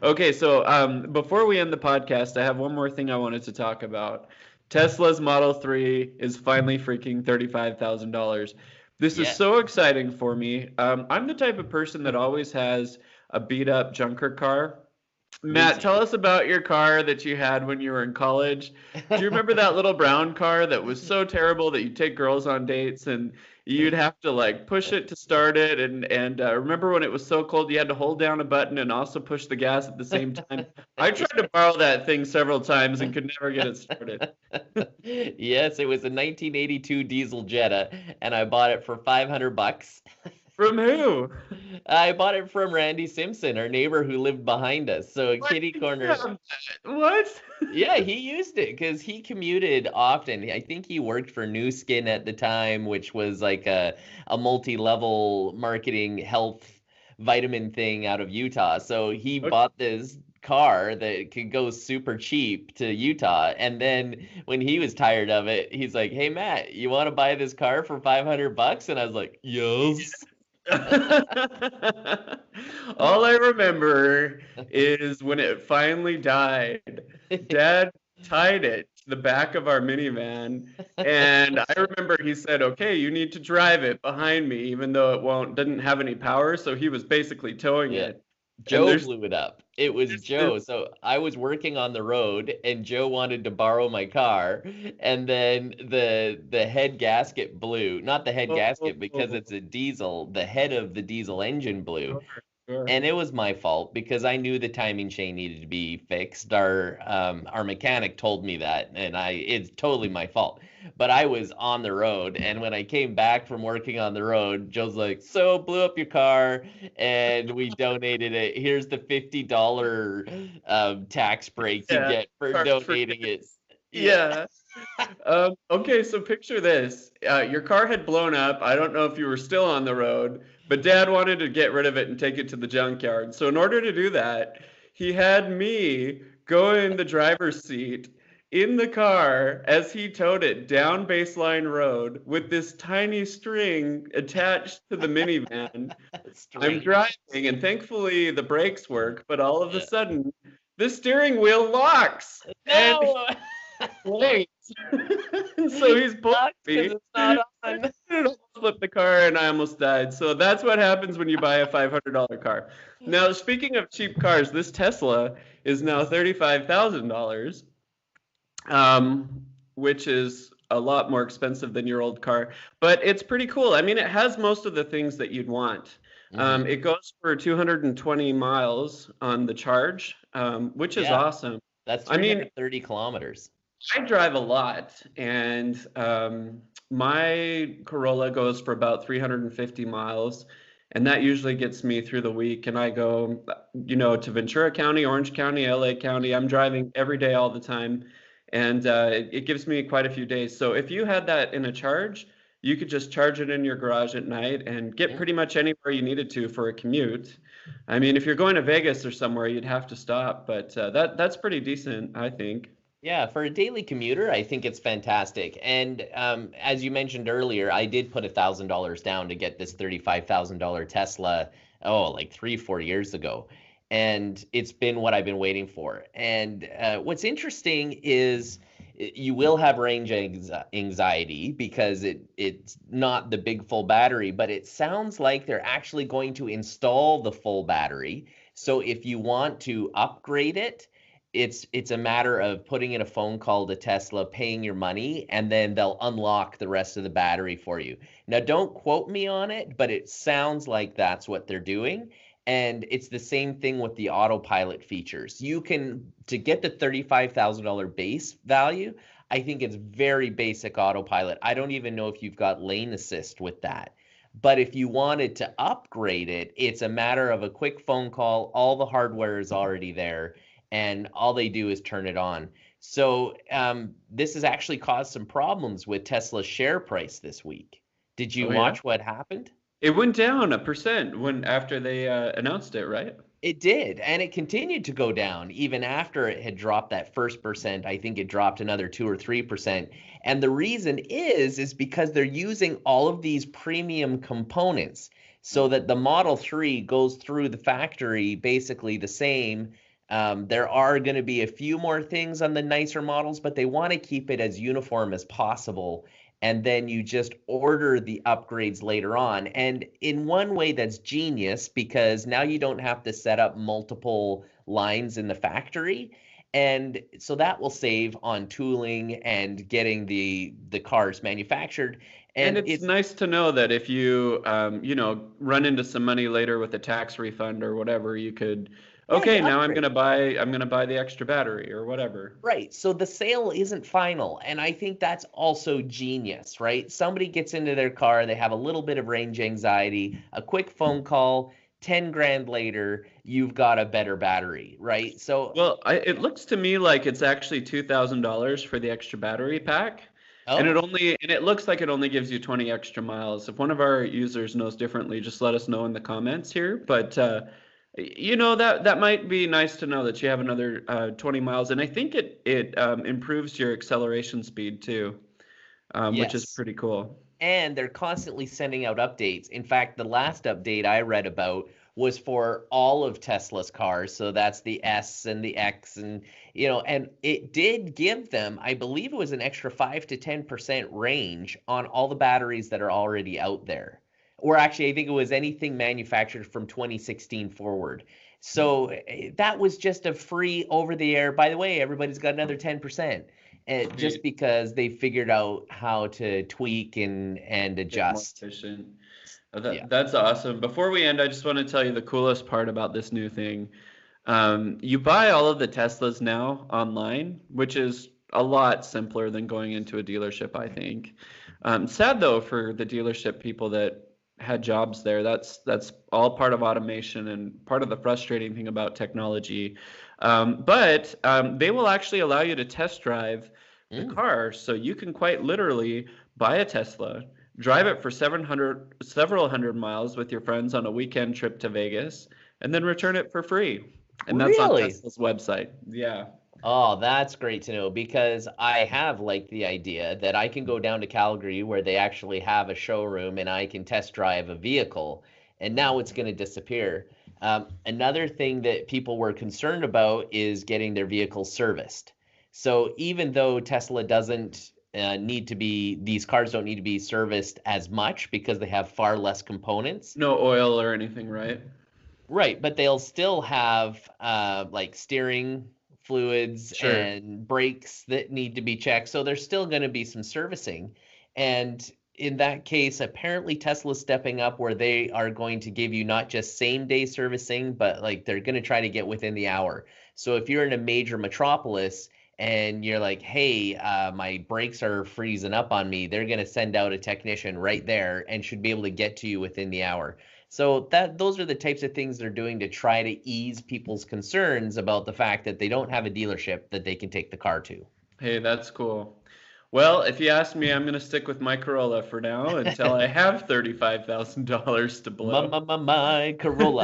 Okay, so before we end the podcast, I have one more thing I wanted to talk about. Tesla's Model 3 is finally freaking $35,000. This is Yeah, so exciting for me. I'm the type of person that always has a beat up junker car. me Matt, tell too. us about your car that you had when you were in college. Do you remember that little brown car that was so terrible that you'd take girls on dates and you'd have to like push it to start it and remember when it was so cold you had to hold down a button and also push the gas at the same time? I tried to borrow that thing several times and could never get it started. Yes, it was a 1982 diesel Jetta, and I bought it for 500 bucks. From who? I bought it from Randy Simpson, our neighbor who lived behind us. So Why kitty did you corner. have that? What? Yeah, he used it because he commuted often. I think he worked for New Skin at the time, which was like a multi-level marketing health vitamin thing out of Utah. So he Okay. bought this car that could go super cheap to Utah. And then when he was tired of it, he's like, "Hey Matt, you want to buy this car for 500 bucks?" And I was like, "Yes." All I remember is when it finally died, Dad tied it to the back of our minivan, and I remember he said, "Okay, you need to drive it behind me, even though it won't didn't have any power." So he was basically towing Yeah. it. And Joe blew it up. It was there's this Joe. So I was working on the road and Joe wanted to borrow my car and then the head gasket blew. Not the head gasket because oh, it's a diesel, the head of the diesel engine blew. sure, sure. And it was my fault because I knew the timing chain needed to be fixed. Our mechanic told me that, and it's totally my fault. But I was on the road, and when I came back from working on the road, Joe's like, "So blew up your car, and we donated it. Here's the $50 tax break you Yeah, get for car for donating it." gas. Yeah. Yeah. Okay, so picture this. Your car had blown up. I don't know if you were still on the road, but Dad wanted to get rid of it and take it to the junkyard. So, in order to do that, he had me go in the driver's seat in the car as he towed it down Baseline Road with this tiny string attached to the minivan. I'm String. driving, and thankfully the brakes work, but all of a Yeah. sudden, the steering wheel locks. And No. wait. So he's pulling Sucks because me. it's not I on. almost flipped the car and I almost died. So that's what happens when you buy a $500 car. Now, speaking of cheap cars, this Tesla is now $35,000, which is a lot more expensive than your old car, but it's pretty cool. I mean, it has most of the things that you'd want. Hmm. It goes for 220 miles on the charge, which is Yeah, awesome. that's I mean, 330 kilometers. I drive a lot, and my Corolla goes for about 350 miles, and that usually gets me through the week. And I go, to Ventura County, Orange County, LA County. I'm driving every day, all the time, and it gives me quite a few days. So if you had that in a charge, you could just charge it in your garage at night and get Yeah. pretty much anywhere you needed to for a commute. I mean, if you're going to Vegas or somewhere, you'd have to stop, but that's pretty decent, I think. Yeah, for a daily commuter, I think it's fantastic. And as you mentioned earlier, I did put $1,000 down to get this $35,000 Tesla, oh, like 3, 4 years ago. And it's been what I've been waiting for. And what's interesting is you will have anxiety because it's not the big full battery, but it sounds like they're actually going to install the full battery. So if you want to upgrade it, it's a matter of putting in a phone call to Tesla, paying your money, and then they'll unlock the rest of the battery for you. Now, don't quote me on it, but it sounds like that's what they're doing. And it's the same thing with the autopilot features. You can, to get the $35,000 base value, I think it's very basic autopilot. I don't even know if you've got lane assist with that. But if you wanted to upgrade it, it's a matter of a quick phone call. All the hardware is already there and all they do is turn it on. So this has actually caused some problems with Tesla's share price this week. Did you Oh yeah. watch what happened? It went down 1% when after they announced it, right? It did, and it continued to go down even after it had dropped that first percent. I think it dropped another 2 or 3%. And the reason is because they're using all of these premium components so that the Model 3 goes through the factory basically the same There are going to be a few more things on the nicer models, but they want to keep it as uniform as possible. And then you just order the upgrades later on. And in one way, that's genius because now you don't have to set up multiple lines in the factory. And so that will save on tooling and getting the cars manufactured. And And it's it's nice to know that if you, run into some money later with a tax refund or whatever, you could, yeah, you okay, now upgrade. I'm gonna buy the extra battery or whatever. Right. So the sale isn't final. And I think that's also genius, right? Somebody gets into their car, they have a little bit of range anxiety, a quick phone call, 10 grand later, you've got a better battery, right? So, Well, it looks to me like it's actually $2,000 for the extra battery pack, and oh, it looks like it only gives you 20 extra miles. If one of our users knows differently, just let us know in the comments here. But that might be nice to know that you have another 20 miles, and I think it improves your acceleration speed too, which is yes. pretty cool. And they're constantly sending out updates. In fact, the last update I read about was for all of Tesla's cars. So that's the S and the X and it did give them, I believe it was an extra 5 to 10% range on all the batteries that are already out there. Or actually, I think it was anything manufactured from 2016 forward. So that was just a free over the air. By the way, everybody's got another 10%. Just Sweet. because they figured out how to tweak and Get more adjust. efficient. Yeah. That's awesome. Before we end, I just want to tell you the coolest part about this new thing. You buy all of the Teslas now online, which is a lot simpler than going into a dealership, I think. Sad though for the dealership people that had jobs there. That's all part of automation and part of the frustrating thing about technology. But they will actually allow you to test drive the Mm. car, so you can quite literally buy a Tesla, drive it for several hundred miles with your friends on a weekend trip to Vegas, and then return it for free. And that's on Really? Tesla's website. Yeah. Oh, that's great to know because I have liked the idea that I can go down to Calgary where they actually have a showroom and I can test drive a vehicle, and now it's going to disappear. Another thing that people were concerned about is getting their vehicles serviced. So even though Tesla doesn't need to be, these cars don't need to be serviced as much because they have far less components. No oil or anything, right? Right, but they'll still have like steering fluids Sure. and brakes that need to be checked. So there's still going to be some servicing. And in that case, apparently Tesla's stepping up where they are going to give you not just same day servicing, but like they're going to try to get within the hour. So if you're in a major metropolis and you're like, hey, my brakes are freezing up on me, they're going to send out a technician right there and should be able to get to you within the hour. So that those are the types of things they're doing to try to ease people's concerns about the fact that they don't have a dealership that they can take the car to. Hey, that's cool. Well, if you ask me, I'm going to stick with my Corolla for now until I have $35,000 to blow. My Corolla.